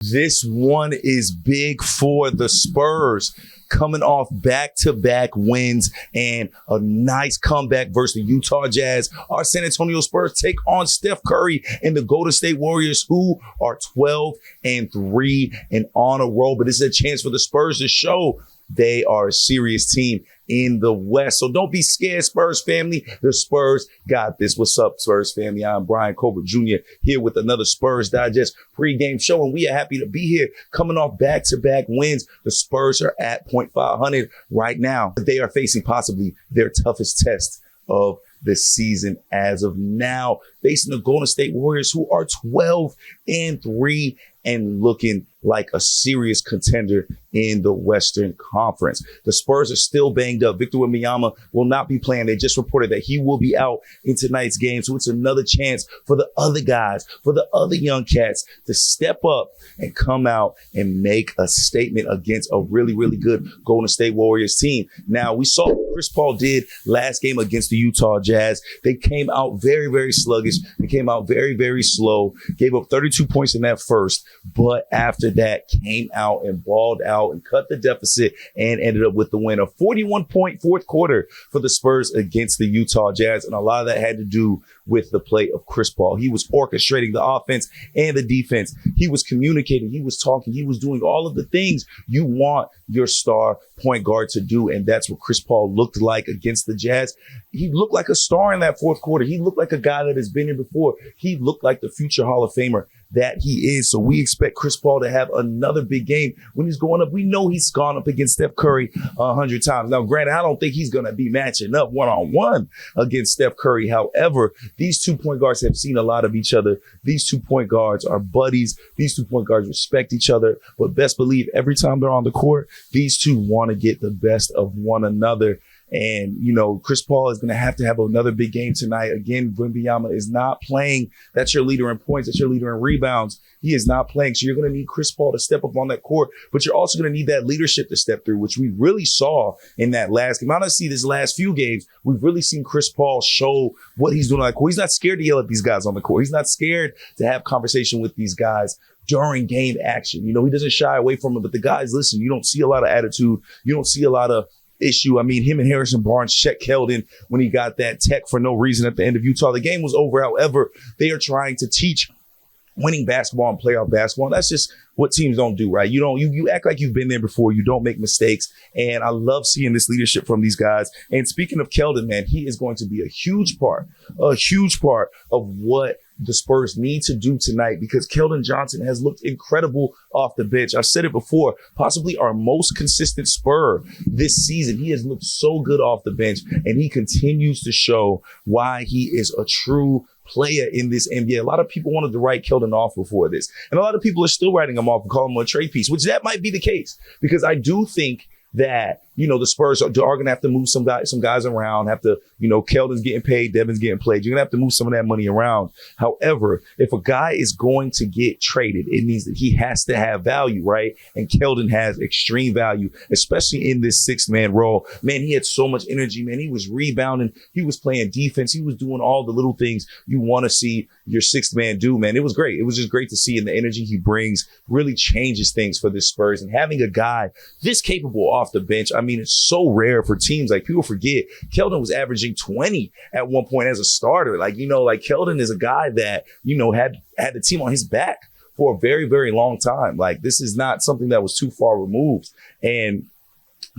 This one is big for the Spurs, coming off back-to-back wins and a nice comeback versus the Utah Jazz. Our San Antonio Spurs take on Steph Curry and the Golden State Warriors, who are 12-3 and on a roll. But this is a chance for the Spurs to show they are a serious team in the West. So don't be scared, Spurs family. The Spurs got this. What's up, Spurs family? I'm Bryan Colbert Jr. here with another Spurs Digest Pregame Show, and we are happy to be here coming off back-to-back wins. The Spurs are at .500 right now. They are facing possibly their toughest test of the season as of now, facing the Golden State Warriors, who are 12-3 and looking like a serious contender in the Western Conference. The Spurs are still banged up. Victor Wembanyama will not be playing. They just reported that he will be out in tonight's game. So it's another chance for the other guys, for the other young cats to step up and come out and make a statement against a really, really good Golden State Warriors team. Now, we saw what Chris Paul did last game against the Utah Jazz. They came out very, very sluggish. They came out very, very slow, gave up 32 points in that first, but after that came out and balled out and cut the deficit and ended up with the win. A 41-point fourth quarter for the Spurs against the Utah Jazz, and a lot of that had to do with the play of Chris Paul. He was orchestrating the offense and the defense. He was communicating. He was talking. He was doing all of the things you want your star point guard to do, and that's what Chris Paul looked like against the Jazz. He looked like a star in that fourth quarter. He looked like a guy that has been here before. He looked like the future Hall of Famer that he is. So we expect Chris Paul to have another big game when he's going up. We know he's gone up against Steph Curry 100 times. Now, granted, I don't think he's going to be matching up one-on-one against Steph Curry. However, these two point guards have seen a lot of each other. These 2 point guards are buddies. These 2 point guards respect each other. But best believe every time they're on the court, these two want to get the best of one another. And, you know, Chris Paul is going to have another big game tonight. Again, Wembanyama is not playing. That's your leader in points. That's your leader in rebounds. He is not playing. So you're going to need Chris Paul to step up on that court, but you're also going to need that leadership to step through, which we really saw in that last game. Honestly, this last few games, we've really seen Chris Paul show what he's doing on the court. He's not scared to yell at these guys on the court. He's not scared to have conversation with these guys during game action. You know, he doesn't shy away from it, but the guys listen. You don't see a lot of attitude. You don't see a lot of issue. I mean, him and Harrison Barnes checked Keldon when he got that tech for no reason at the end of Utah. The game was over. However, they are trying to teach winning basketball and playoff basketball. That's just what teams don't do, right? You act like you've been there before. You don't make mistakes. And I love seeing this leadership from these guys. And speaking of Keldon, man, he is going to be a huge part of what the Spurs need to do tonight, because Keldon Johnson has looked incredible off the bench. I've said it before, possibly our most consistent Spur this season. He has looked so good off the bench, and he continues to show why he is a true player in this NBA. A lot of people wanted to write Keldon off before this, and a lot of people are still writing him off and calling him a trade piece, which that might be the case, because I do think that, you know, the Spurs are going to have to move some guys around, have to, you know, Keldon's getting paid, Devin's getting played. You're going to have to move some of that money around. However, if a guy is going to get traded, it means that he has to have value, right? And Keldon has extreme value, especially in this 6-man role. Man, he had so much energy, man. He was rebounding. He was playing defense. He was doing all the little things you want to see your 6th man do, man. It was great. It was just great to see, and the energy he brings really changes things for the Spurs. And having a guy this capable off the bench, I mean, it's so rare for teams. Like, people forget Keldon was averaging 20 at one point as a starter. Like, you know, like Keldon is a guy that, you know, had the team on his back for a very, very long time. Like, this is not something that was too far removed. And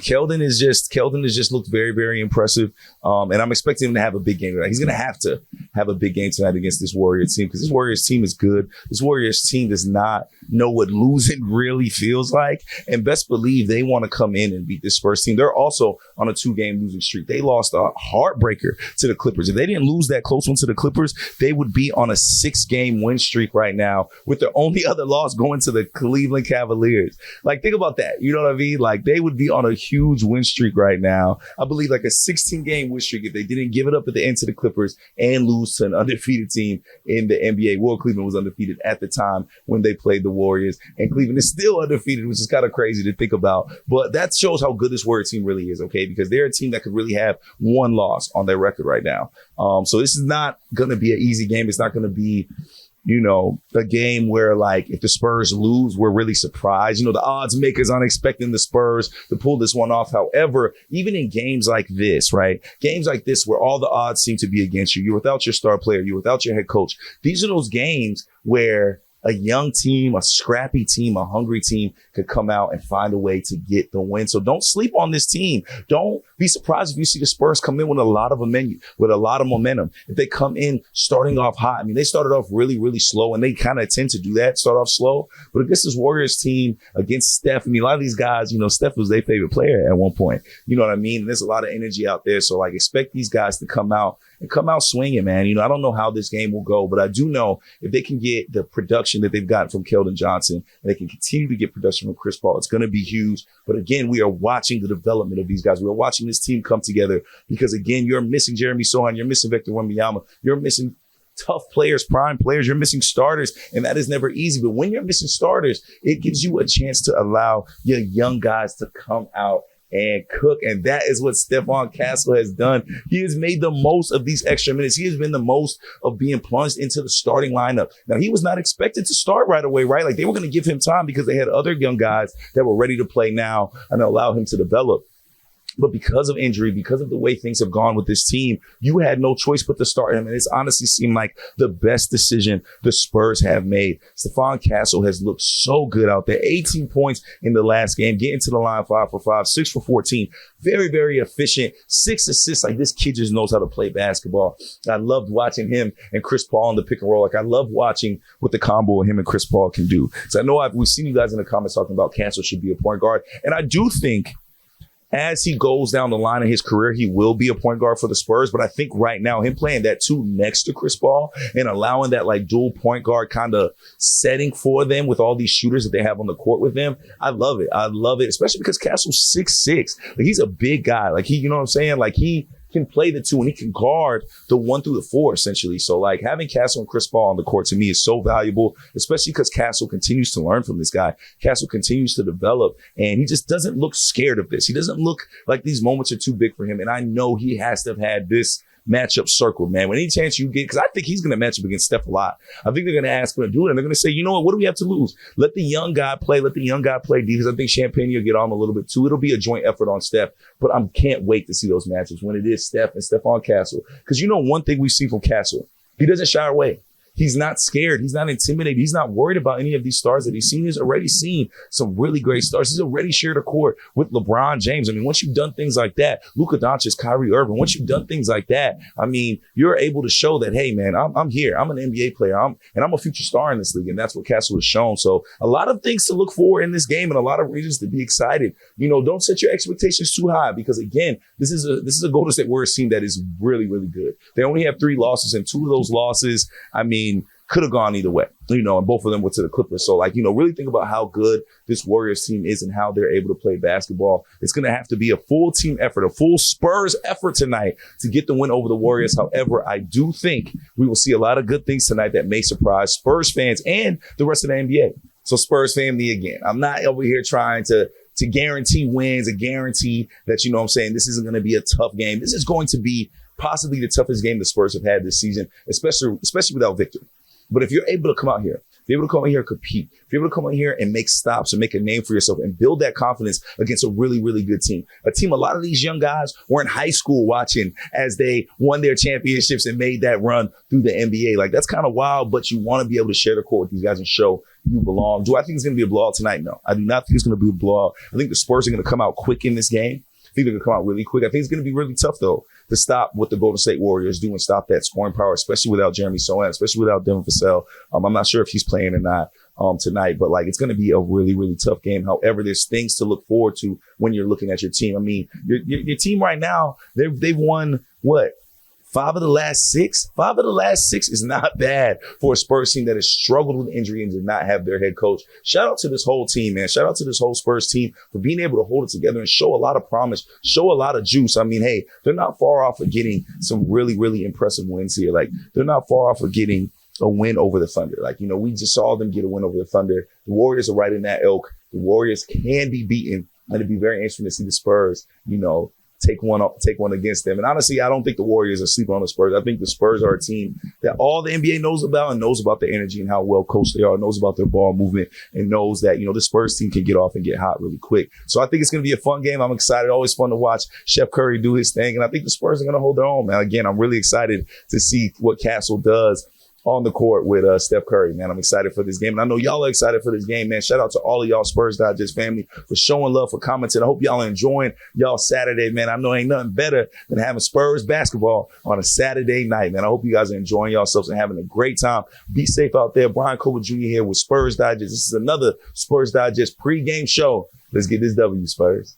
Keldon is just looked very, very impressive. And I'm expecting him to have a big game tonight. He's going to have a big game tonight against this Warriors team, because this Warriors team is good. This Warriors team does not know what losing really feels like. And best believe they want to come in and beat this Spurs team. They're also on a 2-game losing streak. They lost a heartbreaker to the Clippers. If they didn't lose that close one to the Clippers, they would be on a 6-game win streak right now, with their only other loss going to the Cleveland Cavaliers. Like, think about that. You know what I mean? Like, they would be on a huge win streak right now. I believe like a 16-game win streak if they didn't give it up at the end to the Clippers and lose to an undefeated team in the NBA. Well, Cleveland was undefeated at the time when they played the Warriors, and Cleveland is still undefeated, which is kind of crazy to think about. But that shows how good this Warriors team really is, okay? Because they're a team that could really have one loss on their record right now. So this is not going to be an easy game. It's not going to be a game where, like, if the Spurs lose, we're really surprised. The odds makers aren't expecting the Spurs to pull this one off. However, even in games like this, right? Games like this where all the odds seem to be against you, you're without your star player, you're without your head coach. These are those games where a young team, a scrappy team, a hungry team could come out and find a way to get the win. So don't sleep on this team. Don't be surprised if you see the Spurs come in with a lot of momentum. If they come in starting off hot, they started off really, really slow, and they kind of tend to do that, start off slow. But against this Warriors team, against Steph, a lot of these guys, Steph was their favorite player at one point. You know what I mean? And there's a lot of energy out there. So, like, expect these guys to come out swinging, man. I don't know how this game will go, but I do know if they can get the production that they've gotten from Keldon Johnson, and they can continue to get production from Chris Paul, it's going to be huge. But again, we are watching the development of these guys. We are watching this team come together because, again, you're missing Jeremy Sochan, you're missing Victor Wembanyama, you're missing tough players, prime players, you're missing starters, and that is never easy. But when you're missing starters, it gives you a chance to allow your young guys to come out and cook. And that is what Stephon Castle has done. He has made the most of these extra minutes. He has been the most of being plunged into the starting lineup. Now, he was not expected to start right away, right? Like, they were going to give him time because they had other young guys that were ready to play now and allow him to develop. But because of injury, because of the way things have gone with this team, you had no choice but to start him. And it's honestly seemed like the best decision the Spurs have made. Stephon Castle has looked so good out there. 18 points in the last game, getting to the line 5 for 5, 6 for 14. Very, very efficient. 6 assists. Like, this kid just knows how to play basketball. I loved watching him and Chris Paul in the pick and roll. Like, I love watching what the combo of him and Chris Paul can do. So I know we've seen you guys in the comments talking about Castle should be a point guard. And I do think as he goes down the line in his career, he will be a point guard for the Spurs. But I think right now, him playing that 2 next to Chris Paul and allowing that, like, dual point guard kind of setting for them with all these shooters that they have on the court with them, I love it. I love it, especially because Castle's 6'6". Like, he's a big guy. Like, he, you know what I'm saying? Like, he can play the 2 and he can guard the 1 through the 4 essentially. So, like, having Castle and Chris Paul on the court to me is so valuable, especially because Castle continues to learn from this guy. Castle continues to develop, and he just doesn't look scared of this. He doesn't look like these moments are too big for him. And I know he has to have had this matchup circled, man. When any chance you get, because I think he's going to match up against Steph a lot. I think they're going to ask him to do it, and they're going to say, you know what do we have to lose? Let the young guy play. Let the young guy play defense. I think Champagne will get on him a little bit too. It'll be a joint effort on Steph, but I can't wait to see those matches when it is Steph and Stephon Castle. Because one thing we see from Castle, he doesn't shy away. He's not scared. He's not intimidated. He's not worried about any of these stars that he's seen. He's already seen some really great stars. He's already shared a court with LeBron James. Once you've done things like that, Luka Doncic, Kyrie Irving, once you've done things like that, you're able to show that, hey, man, I'm here. I'm an NBA player. I'm a future star in this league. And that's what Castle has shown. So a lot of things to look for in this game and a lot of reasons to be excited. Don't set your expectations too high because, again, this is a Golden State Warriors team that is really, really good. They only have 3 losses, and 2 of those losses, could have gone either way, and both of them were to the Clippers. So, really think about how good this Warriors team is and how they're able to play basketball. It's going to have to be a full team effort, a full Spurs effort tonight to get the win over the Warriors. However, I do think we will see a lot of good things tonight that may surprise Spurs fans and the rest of the NBA. So, Spurs family, again, I'm not over here trying to guarantee wins, a guarantee that, this isn't going to be a tough game. This is going to be possibly the toughest game the Spurs have had this season, especially without Victor. But if you're able to come out here, if you're able to come out here and compete, if you're able to come out here and make stops and make a name for yourself and build that confidence against a really, really good team, a lot of these young guys were in high school watching as they won their championships and made that run through the NBA. Like, that's kind of wild, but you want to be able to share the court with these guys and show you belong. Do I think it's going to be a blowout tonight? No, I do not think it's going to be a blowout. I think the Spurs are going to come out quick in this game. I think they're going to come out really quick. I think it's going to be really tough, though, to stop what the Golden State Warriors do and stop that scoring power, especially without Jeremy Sochan, especially without Devin Vassell. I'm not sure if he's playing or not tonight, but it's going to be a really, really tough game. However, there's things to look forward to when you're looking at your team. Your team right now, they've won what? 5 of the last 6? 5 of the last 6 is not bad for a Spurs team that has struggled with injury and did not have their head coach. Shout out to this whole team, man. Shout out to this whole Spurs team for being able to hold it together and show a lot of promise, show a lot of juice. Hey, they're not far off of getting some really, really impressive wins here. They're not far off of getting a win over the Thunder. We just saw them get a win over the Thunder. The Warriors are right in that ilk. The Warriors can be beaten, and it'd be very interesting to see the Spurs, take one against them. And honestly, I don't think the Warriors are sleeping on the Spurs. I think the Spurs are a team that all the NBA knows about and knows about the energy and how well coached they are, knows about their ball movement, and knows that, the Spurs team can get off and get hot really quick. So I think it's going to be a fun game. I'm excited. Always fun to watch Steph Curry do his thing. And I think the Spurs are going to hold their own, man. Again, I'm really excited to see what Castle does on the court with Steph Curry, man. I'm excited for this game. And I know y'all are excited for this game, man. Shout out to all of y'all Spurs Digest family for showing love, for commenting. I hope y'all are enjoying y'all Saturday, man. I know ain't nothing better than having Spurs basketball on a Saturday night, man. I hope you guys are enjoying yourselves and having a great time. Be safe out there. Bryan Colbert Jr. here with Spurs Digest. This is another Spurs Digest pregame show. Let's get this W, Spurs.